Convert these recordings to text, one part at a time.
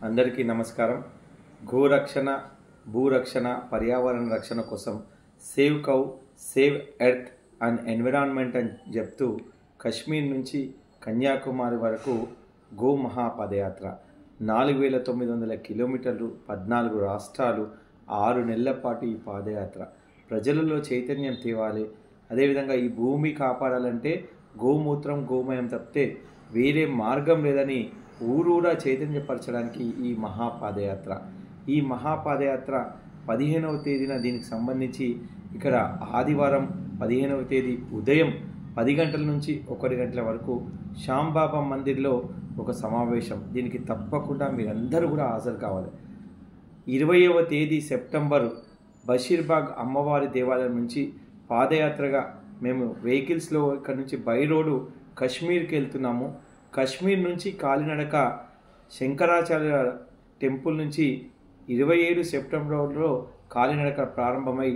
అందరికీ నమస్కారం. గోరక్షణ, భూరక్షణ, పర్యావరణ రక్షణ కోసం save cow, save earth and environment అని చెప్తూ కశ్మీర్ నుంచి కన్యాకుమారి వరకు గో మహాపదయాత్ర 4900 కిలోమీటర్లు, 14 రాష్ట్రాలు, 6 నెలల పాటు ఈ పాదయాత్ర ప్రజలలో చైతన్యం తేవాలి. అదేవిధంగా ఈ భూమి కాపాడాలంటే గోమూత్రం, గోమయం తప్పితే వేరే మార్గం లేదని ఊరూరా చైతన్యపరచడానికి ఈ మహాపాదయాత్ర. ఈ మహాపాదయాత్ర 15వ తేదీన దీనికి సంబంధించి ఇక్కడ ఆదివారం 15వ తేదీ ఉదయం 10 గంటల నుంచి 1 గంటల వరకు శ్యాంబాబా మందిర్లో ఒక సమావేశం. దీనికి తప్పకుండా మీరందరూ కూడా హాజరు కావాలి. 20వ తేదీ సెప్టెంబర్ బషీర్బాగ్ అమ్మవారి దేవాలయం నుంచి పాదయాత్రగా మేము వెహికల్స్లో ఇక్కడ నుంచి బై రోడ్డు కశ్మీర్కి వెళ్తున్నాము. కశ్మీర్ నుంచి కాలినడక శంకరాచార్య టెంపుల్ నుంచి 27 సెప్టెంబర్లో కాలినడక ప్రారంభమై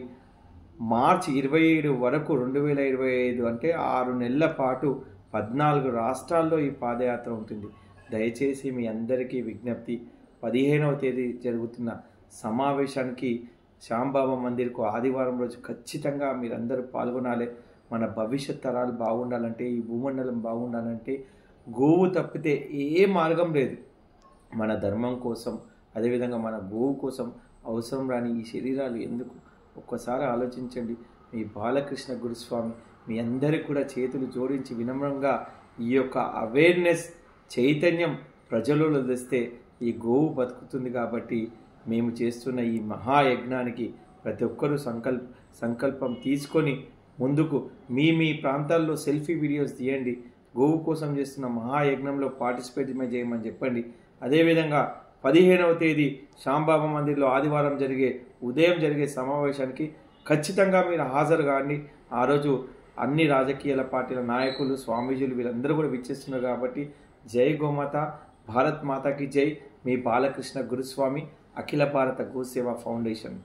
మార్చి 27 వరకు 2025 అంటే 6 నెలల పాటు 14 రాష్ట్రాల్లో ఈ పాదయాత్ర ఉంటుంది. దయచేసి మీ అందరికీ విజ్ఞప్తి, 15వ తేదీ జరుగుతున్న సమావేశానికి శ్యాంబాబా మందిర్కు ఆదివారం రోజు ఖచ్చితంగా మీరందరూ పాల్గొనాలి. మన భవిష్యత్ తరాలు బాగుండాలంటే, ఈ భూమండలం బాగుండాలంటే గోవు తప్పితే ఏ మార్గం లేదు. మన ధర్మం కోసం, అదేవిధంగా మన గోవు కోసం అవసరం రాని ఈ శరీరాలు ఎందుకు? ఒక్కసారి ఆలోచించండి. మీ బాలకృష్ణ గురుస్వామి మీ అందరికీ కూడా చేతులు జోడించి వినమ్రంగా ఈ యొక్క అవేర్నెస్, చైతన్యం ప్రజలలో తెస్తే ఈ గోవు బతుకుతుంది. కాబట్టి మేము చేస్తున్న ఈ మహాయజ్ఞానికి ప్రతి ఒక్కరూ సంకల్పం తీసుకొని ముందుకు మీ ప్రాంతాల్లో సెల్ఫీ వీడియోస్ తీయండి. గోవు కోసం చేస్తున్న మహాయజ్ఞంలో పార్టిసిపేట్ చేయమని చెప్పండి. అదేవిధంగా 15వ తేదీ శ్యాంబాబా మందిర్లో ఆదివారం ఉదయం జరిగే సమావేశానికి ఖచ్చితంగా మీరు హాజరు కాండి. ఆ రోజు అన్ని రాజకీయాల పార్టీల నాయకులు, స్వామీజీలు వీళ్ళందరూ కూడా విచ్చేస్తున్నారు. కాబట్టి జై గోమాత, భారత్ మాతాకి జై. మీ బాలకృష్ణ గురుస్వామి, అఖిల భారత గోసేవ ఫౌండేషన్.